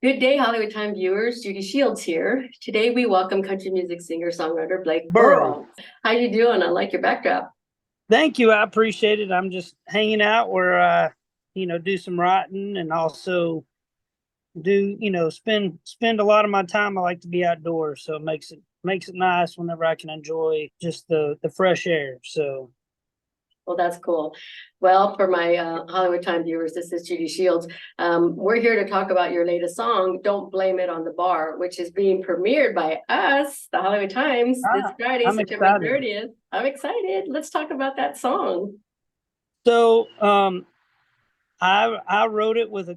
Good day, Hollywood Time viewers. Judy Shields here. Today we welcome country music singer-songwriter Blake Burrow. Burrow. How you doing? I like your backdrop. Thank you. I appreciate it. I'm just hanging out where do some writing and also spend a lot of my time. I like to be outdoors, so it makes it nice whenever I can enjoy just the fresh air. So Well, that's cool. Well, for my Hollywood Time viewers, this is Judy Shields. We're here to talk about your latest song, Don't Blame It on the Bar, which is being premiered by us, the Hollywood Times, this Friday, I'm September excited. 30th. I'm excited. Let's talk about that song. So I wrote it with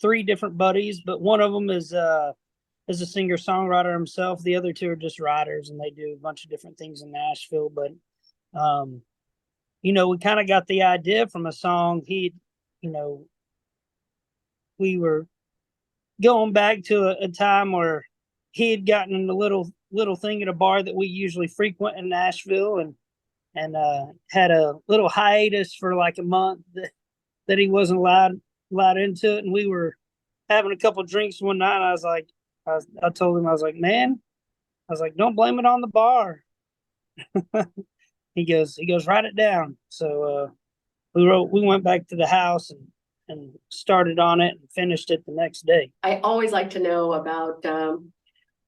three different buddies, but one of them is a singer songwriter himself. The other two are just writers, and they do a bunch of different things in Nashville. But um, we kind of got the idea from a song. You know, we were going back to a time where he had gotten in a little thing at a bar that we usually frequent in Nashville, and had a little hiatus for like a month that he wasn't allowed into it. And we were having a couple drinks one night. And I told him, I was like, man, I was like, don't blame it on the bar. He goes, write it down. So we went back to the house and started on it and finished it the next day. I always like to know about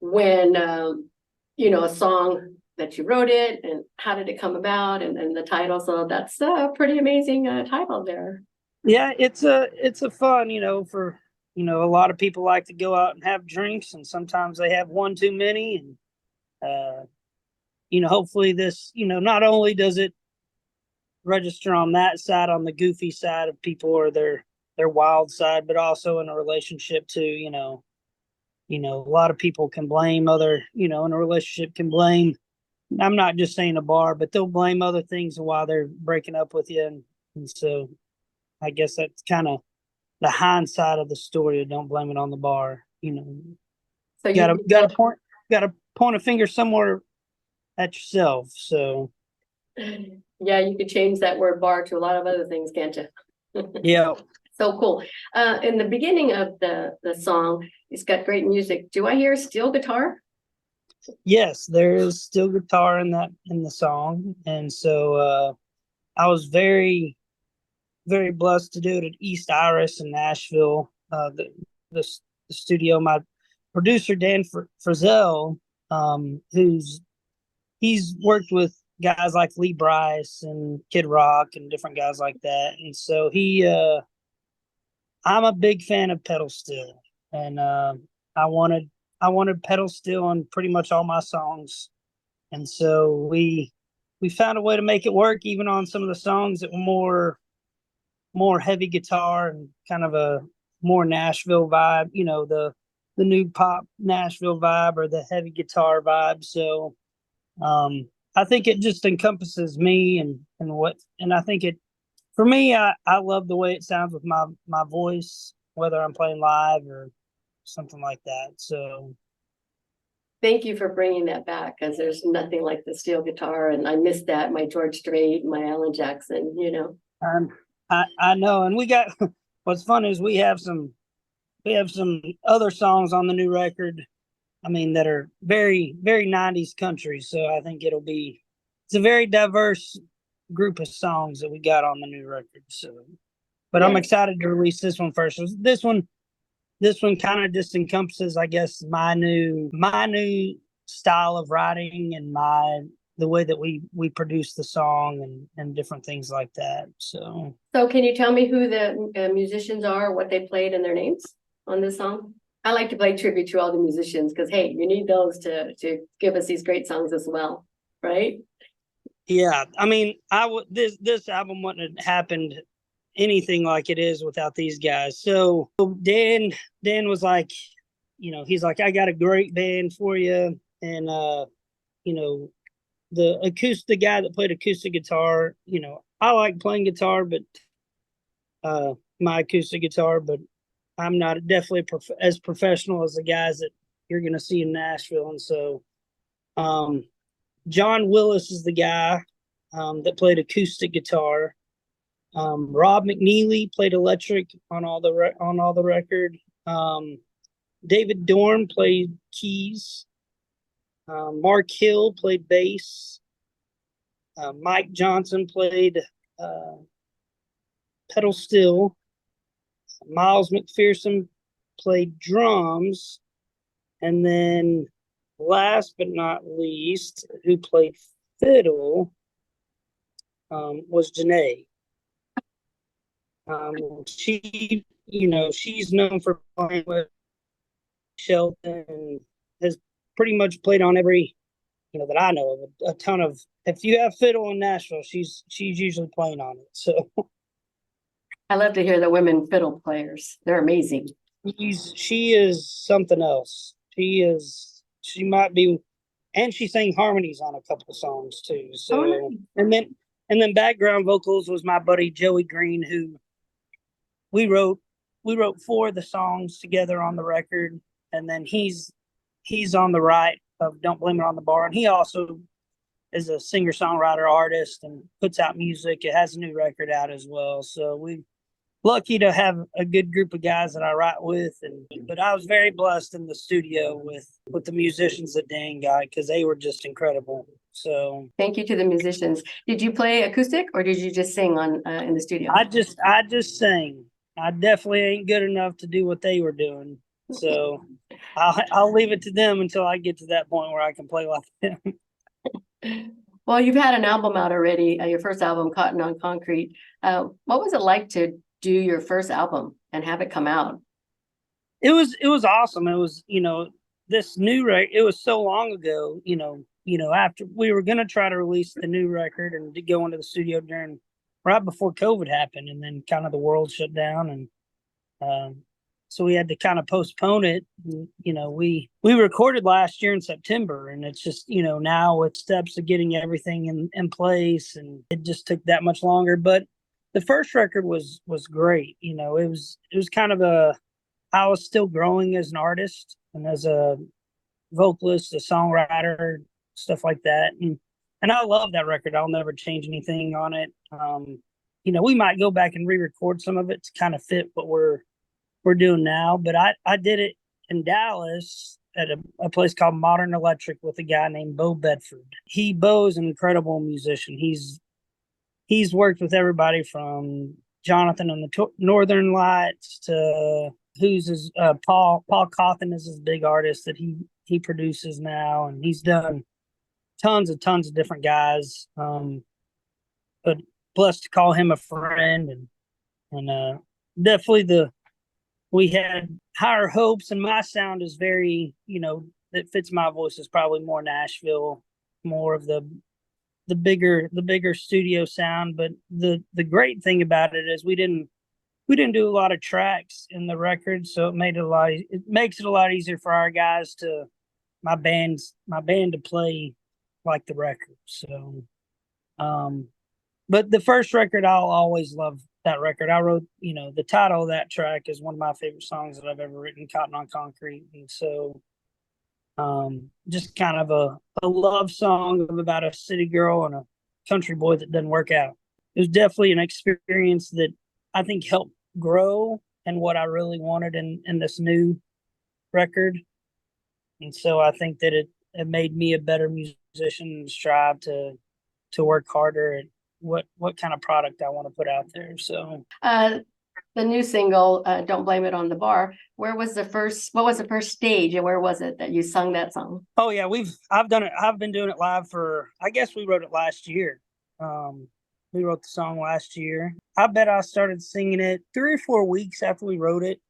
when, a song that you wrote it and how did it come about and the title. So that's a pretty amazing title there. Yeah, it's a fun, for a lot of people like to go out and have drinks, and sometimes they have one too many. And hopefully this, not only does it register on that side, on the goofy side of people or their wild side, but also in a relationship too. A lot of people can blame other, in a relationship can blame. I'm not just saying a bar, but they'll blame other things while they're breaking up with you, and so I guess that's kind of the hindsight of the story. Don't blame it on the bar. So you Got to point a finger somewhere at yourself. So yeah, you could change that word bar to a lot of other things, can't you? yeah. So cool. In the beginning of the song, it's got great music. Do I hear steel guitar? Yes, there is still guitar in the song, and so I was very, very blessed to do it at East Iris in Nashville. The studio. My producer Dan Frizzell, he's worked with guys like Lee Brice and Kid Rock and different guys like that, and so I'm a big fan of pedal steel, and I wanted pedal steel on pretty much all my songs, and so we found a way to make it work, even on some of the songs that were more heavy guitar and kind of a more Nashville vibe, the new pop Nashville vibe or the heavy guitar vibe. So I think it just encompasses me and I think it for me, I love the way it sounds with my voice, whether I'm playing live or something like that. So Thank you for bringing that back, because there's nothing like the steel guitar, and I missed that. My George Strait, my Alan Jackson. I know, and we got what's fun is we have some other songs on the new record. I mean, that are very, very 90s country. So I think it's a very diverse group of songs that we got on the new record. So, but yeah. I'm excited to release this one first. So this one kind of just encompasses, I guess, my new style of writing and the way that we produce the song and different things like that. So can you tell me who the musicians are, what they played, and their names on this song? I like to play tribute to all the musicians because, hey, you need those to give us these great songs as well, right? Yeah, I mean, this album wouldn't have happened anything like it is without these guys. So Dan was like, he's like, I got a great band for you, and the guy that played acoustic guitar, I like playing guitar, but my acoustic guitar, but I'm not definitely as professional as the guys that you're going to see in Nashville. And so John Willis is the guy that played acoustic guitar. Rob McNeely played electric on all the record. David Dorn played keys. Mark Hill played bass. Mike Johnson played pedal steel. Miles McPherson played drums. And then last but not least, who played fiddle was Janae. She's known for playing with Shelton and has pretty much played on every, that I know of, a ton of. If you have fiddle in Nashville, she's usually playing on it. So I love to hear the women fiddle players. They're amazing. She is something else. She might be, and she sang harmonies on a couple of songs too. So nice. and then background vocals was my buddy Joey Green, who we wrote 4 of the songs together on the record, and then he's on the right of Don't Blame It on the Bar, and he also is a singer-songwriter artist and puts out music. It has a new record out as well. So we're lucky to have a good group of guys that I write with, but I was very blessed in the studio with the musicians that Dan got, because they were just incredible. So thank you to the musicians. Did you play acoustic or did you just sing on in the studio? I just sang. I definitely ain't good enough to do what they were doing. So I'll leave it to them until I get to that point where I can play like them. Well, you've had an album out already, your first album, Cotton on Concrete. What was it like to do your first album and have it come out? It was awesome. It was, this new record, it was so long ago, after we were going to try to release the new record and to go into the studio right before COVID happened, and then kind of the world shut down, and so we had to kind of postpone it. We recorded last year in September, and it's just, now with steps of getting everything in place, and it just took that much longer. But the first record was great. It was kind of I was still growing as an artist and as a vocalist, a songwriter, stuff like that. And I love that record. I'll never change anything on it. We might go back and re-record some of it to kind of fit what we're doing now. But I did it in Dallas at a place called Modern Electric with a guy named Bo Bedford. Bo is an incredible musician. He's worked with everybody from Jonathan and the Northern Lights to Paul Cawthon is his big artist that he produces now, and he's done tons of different guys. But blessed to call him a friend, and definitely we had higher hopes, and my sound is very, that fits my voice is probably more Nashville, more of the bigger studio sound. But the great thing about it is we didn't do a lot of tracks in the record, so it makes it a lot easier for our guys my band to play like the record. So but the first record, I'll always love that record. I wrote, the title of that track is one of my favorite songs that I've ever written, Cotton on Concrete. And so just kind of a love song about a city girl and a country boy that doesn't work out. It was definitely an experience that I think helped grow and what I really wanted in this new record. And so I think that it made me a better musician and strive to work harder at what kind of product I want to put out there. So the new single, Don't Blame It on the Bar, what was the first stage, and where was it that you sung that song? Oh yeah, I've done it. I've been doing it live I guess we wrote it last year. We wrote the song last year. I bet I started singing it 3 or 4 weeks after we wrote it.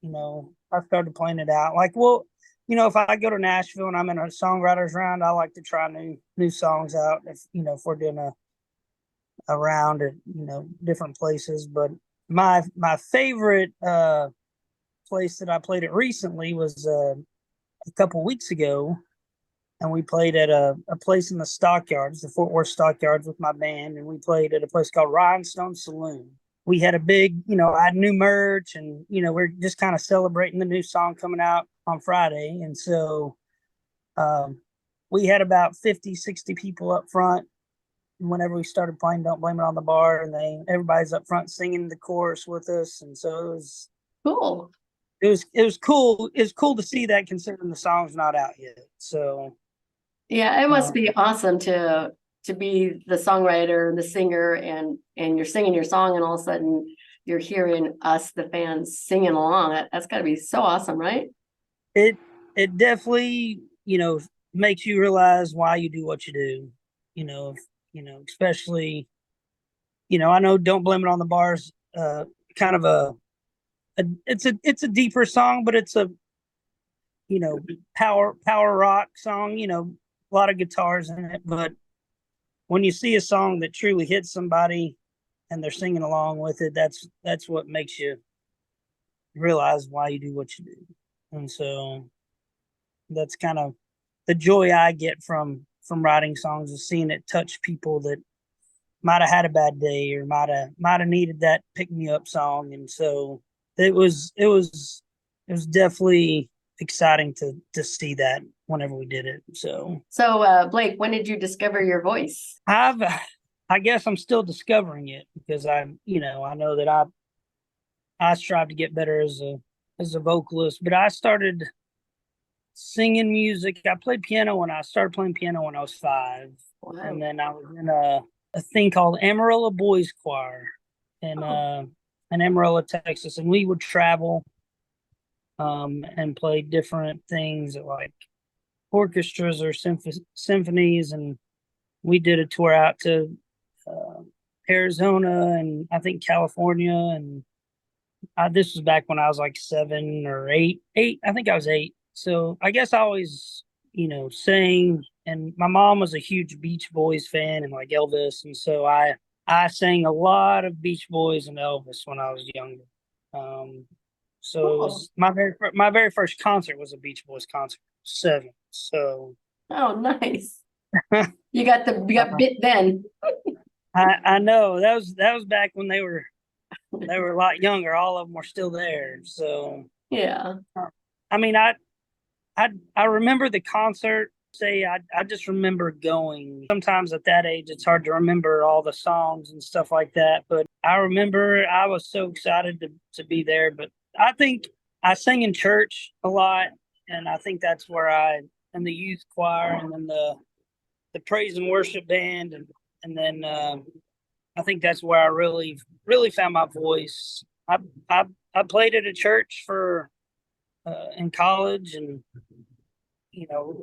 I started playing it out. Like, well, if I go to Nashville and I'm in a songwriters round, I like to try new songs out. If we're doing a round at different places. But my favorite place that I played it recently was a couple weeks ago, and we played at a place in the Stockyards, the Fort Worth Stockyards, with my band, and we played at a place called Rhinestone Saloon. We had a big, I had new merch, and we're just kind of celebrating the new song coming out on Friday. And so we had about 50, 60 people up front whenever we started playing Don't Blame It on the Bar, and everybody's up front singing the chorus with us, and so Cool. it was cool. It's cool to see that, considering the song's not out yet. So Yeah, it must be awesome to be the songwriter, the singer, and you're singing your song, and all of a sudden you're hearing us, the fans, singing along. That's got to be so awesome, right? it it definitely, makes you realize why you do what you do. Especially, I know Don't Blame It on the Bars, kind of it's a deeper song, but it's a, power rock song, a lot of guitars in it. But when you see a song that truly hits somebody and they're singing along with it, that's what makes you realize why you do what you do. And so that's kind of the joy I get from writing songs, is seeing it touch people that might have had a bad day, or might have needed that pick me up song. And so it was definitely exciting to see that whenever we did it. So Blake, when did you discover your voice? I guess I'm still discovering it, because I know that I strive to get better as a vocalist. But I started singing music. I started playing piano when I was 5. Wow. And then I was in a thing called Amarillo Boys Choir in Amarillo, Texas, and we would travel and play different things at, like, orchestras or symphonies. And we did a tour out to Arizona, and I think California. And this was back when I was like 7 or 8. I think I was 8. So I guess I always, sang. And my mom was a huge Beach Boys fan, and like Elvis. And so I sang a lot of Beach Boys and Elvis when I was younger. So It was my very first concert was a Beach Boys concert, 7. So Oh, nice. You got bit then. I know that was back when they were a lot younger. All of them were still there. So Yeah. I mean, I remember the concert. I just remember going. Sometimes at that age, it's hard to remember all the songs and stuff like that. But I remember I was so excited to be there. But I think I sang in church a lot, and I think that's where in the youth choir, and then the praise and worship band, and then I think that's where I really really found my voice. I played at a church for in college, and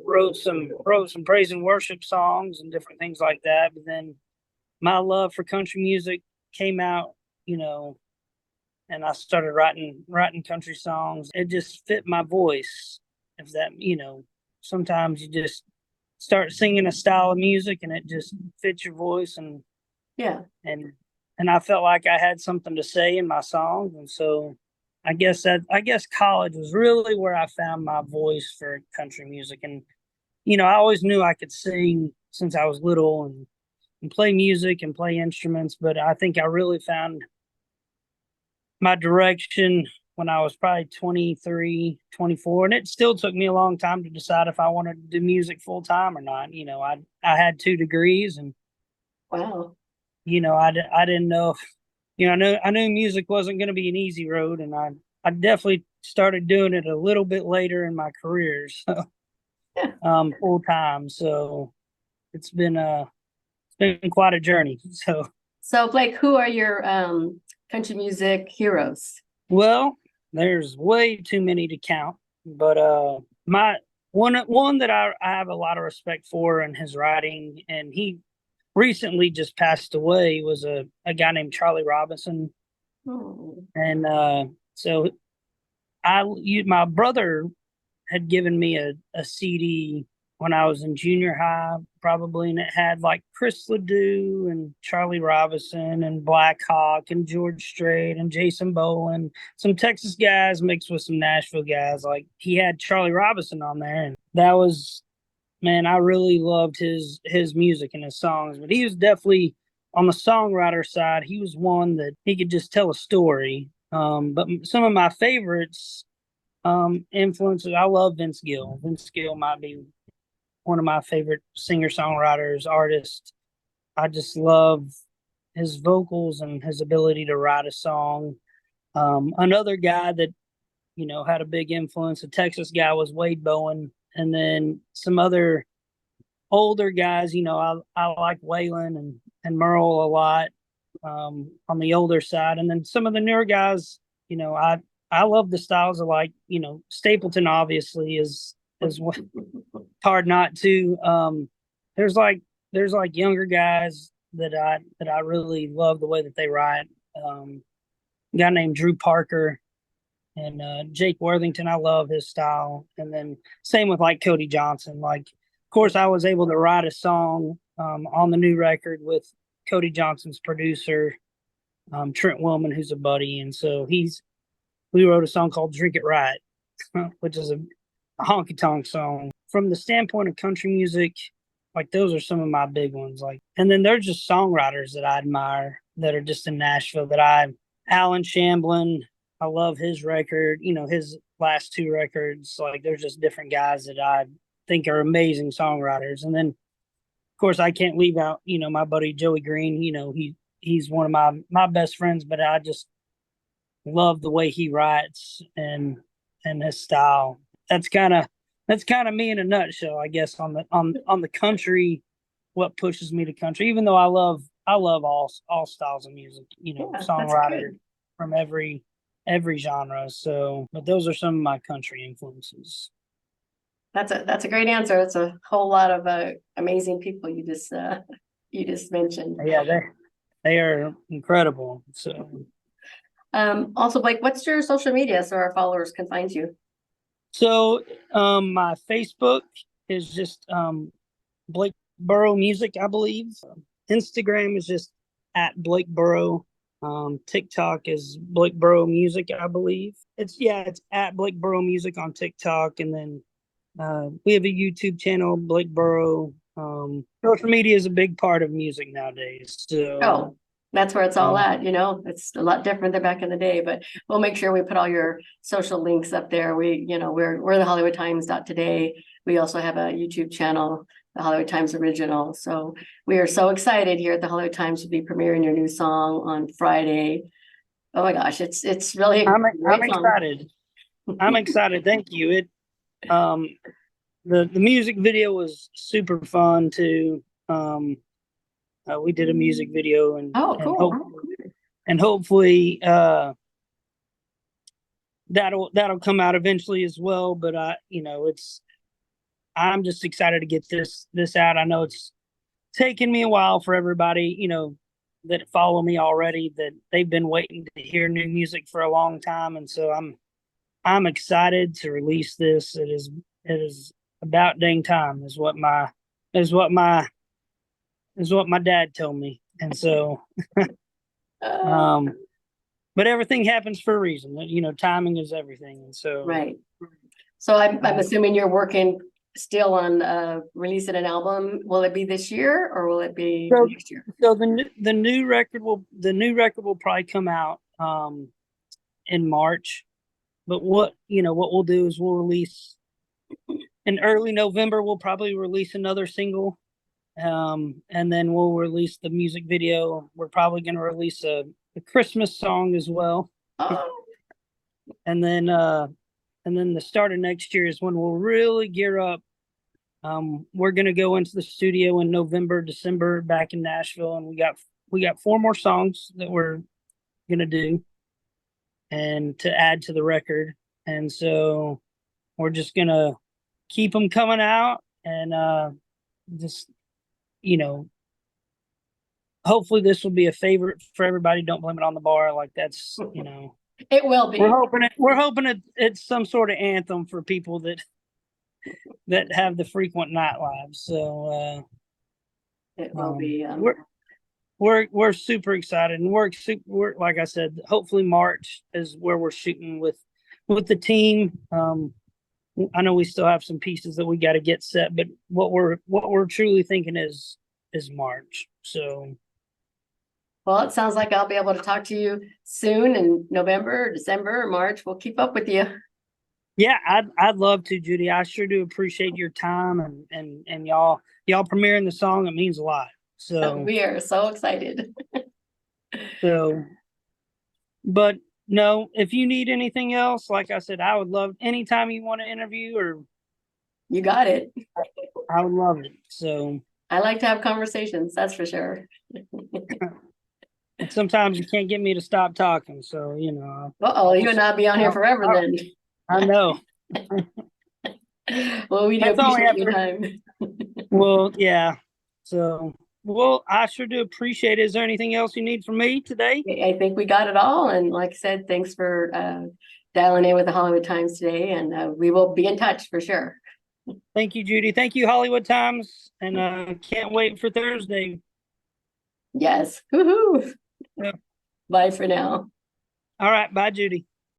wrote some praise and worship songs and different things like that. But then my love for country music came out, and I started writing country songs. It just fit my voice. If that, sometimes you just start singing a style of music and it just fits your voice. And Yeah. and I felt like I had something to say in my songs. And so I guess college was really where I found my voice for country music. And I always knew I could sing since I was little, and play music and play instruments. But I think I really found my direction when I was probably 23, 24. And it still took me a long time to decide if I wanted to do music full time or not. I had 2 degrees, and Wow. I didn't know if, I knew music wasn't going to be an easy road, and I definitely started doing it a little bit later in my career, so full time. So it's been quite a journey. So Blake, who are your country music heroes? Well, there's way too many to count, but my one that I have a lot of respect for in his writing, and he recently just passed away, was a guy named Charlie Robinson. Oh. And so my brother had given me a CD when I was in junior high, probably, and it had like Chris Ledoux and Charlie Robinson and Black Hawk and George Strait and Jason Boland, some Texas guys mixed with some Nashville guys. Like, he had Charlie Robinson on there, and that was, man, I really loved his music and his songs. But he was definitely, on the songwriter side, he was one that he could just tell a story. But some of my favorites influences, I love Vince Gill. Vince Gill might be one of my favorite singer-songwriters, artists. I just love his vocals and his ability to write a song. Another guy that, you know, had a big influence, a Texas guy, was Wade Bowen. And then some other older guys, you know, I like Wayland and Merle a lot, on the older side. And then some of the newer guys, you know, I love the styles of, like, you know, Stapleton obviously is hard not to. There's like younger guys that I really love the way that they write. A guy named Drew Parker and Jake Worthington. I love his style. And then same with like Cody Johnson. Like, of course, I was able to write a song on the new record with Cody Johnson's producer, Trent Willman, who's a buddy. And so we wrote a song called Drink It Right, which is a honky tonk song. From the standpoint of country music, like, those are some of my big ones. Like, and then there's just songwriters that I admire that are just in Nashville Alan Shamblin, I love his record, you know, his last two records. Like, there's just different guys that I think are amazing songwriters. And then, of course, I can't leave out, you know, my buddy Joey Green. You know, he's one of my best friends, but I just love the way he writes and his style. That's kind of me in a nutshell, I guess, on the country, what pushes me to country, even though I love all styles of music, you know, yeah, songwriter from every genre. So, but those are some of my country influences. That's a great answer. It's a whole lot of amazing people you just mentioned. Yeah, they are incredible. So, also, Blake, what's your social media so our followers can find you? So, my Facebook is just Blake Burrow Music, I believe. Instagram is just at Blake Burrow. TikTok is Blake Burrow Music, I believe. It's at Blake Burrow Music on TikTok. And then we have a YouTube channel, Blake Burrow. Social media is a big part of music nowadays. So that's where it's all at. You know, it's a lot different than back in the day, but we'll make sure we put all your social links up there. We're the HollywoodTimes.today. We also have a YouTube channel, the Hollywood Times Original. So we are so excited here at the Hollywood Times to be premiering your new song on Friday. Oh my gosh, it's really I'm excited. I'm excited. Thank you. The music video was super fun too. We did a music video and cool. Hopefully that'll come out eventually as well. But I'm just excited to get this out. I know it's taken me a while for everybody, you know, that follow me already, that they've been waiting to hear new music for a long time. And so I'm excited to release this. It is about dang time is what my dad told me. And so but everything happens for a reason. You know, timing is everything. And so right. So I'm assuming you're working still on releasing an album. Will it be this year or will it be next year? So the new record will probably come out in March. But what we'll do is we'll release in early November. We'll probably release another single, and then we'll release the music video. We're probably going to release a Christmas song as well. And then the start of next year is when we'll really gear up. We're going to go into the studio in November, December back in Nashville, and we got 4 more songs that we're going to do and to add to the record. And so we're just going to keep them coming out and just, you know, hopefully this will be a favorite for everybody. Don't blame it on the bar. Like, that's, you know, it will be. We're hoping it's some sort of anthem for people that have the frequent nightlives. So it will be. We're super excited, and we're like I said, hopefully March is where we're shooting with the team. I know we still have some pieces that we got to get set, but what we're truly thinking is March. So, well, it sounds like I'll be able to talk to you soon in November, December, or March. We'll keep up with you. Yeah, I'd love to, Judy. I sure do appreciate your time and y'all premiering the song. It means a lot. So, We are so excited. so, but no, if you need anything else, like I said, I would love anytime you want to interview, or You got it. I would love it. So, I like to have conversations, that's for sure. and sometimes you can't get me to stop talking. So, you know, Uh-oh, you and I'll be on here forever then. I know. Well, we do That's only appreciate your after- time. Well, yeah. So, well, I sure do appreciate it. Is there anything else you need from me today? I think we got it all. And like I said, thanks for dialing in with the Hollywood Times today. And we will be in touch for sure. Thank you, Judy. Thank you, Hollywood Times. And can't wait for Thursday. Yes. Woohoo. Yep. Bye for now. All right. Bye, Judy.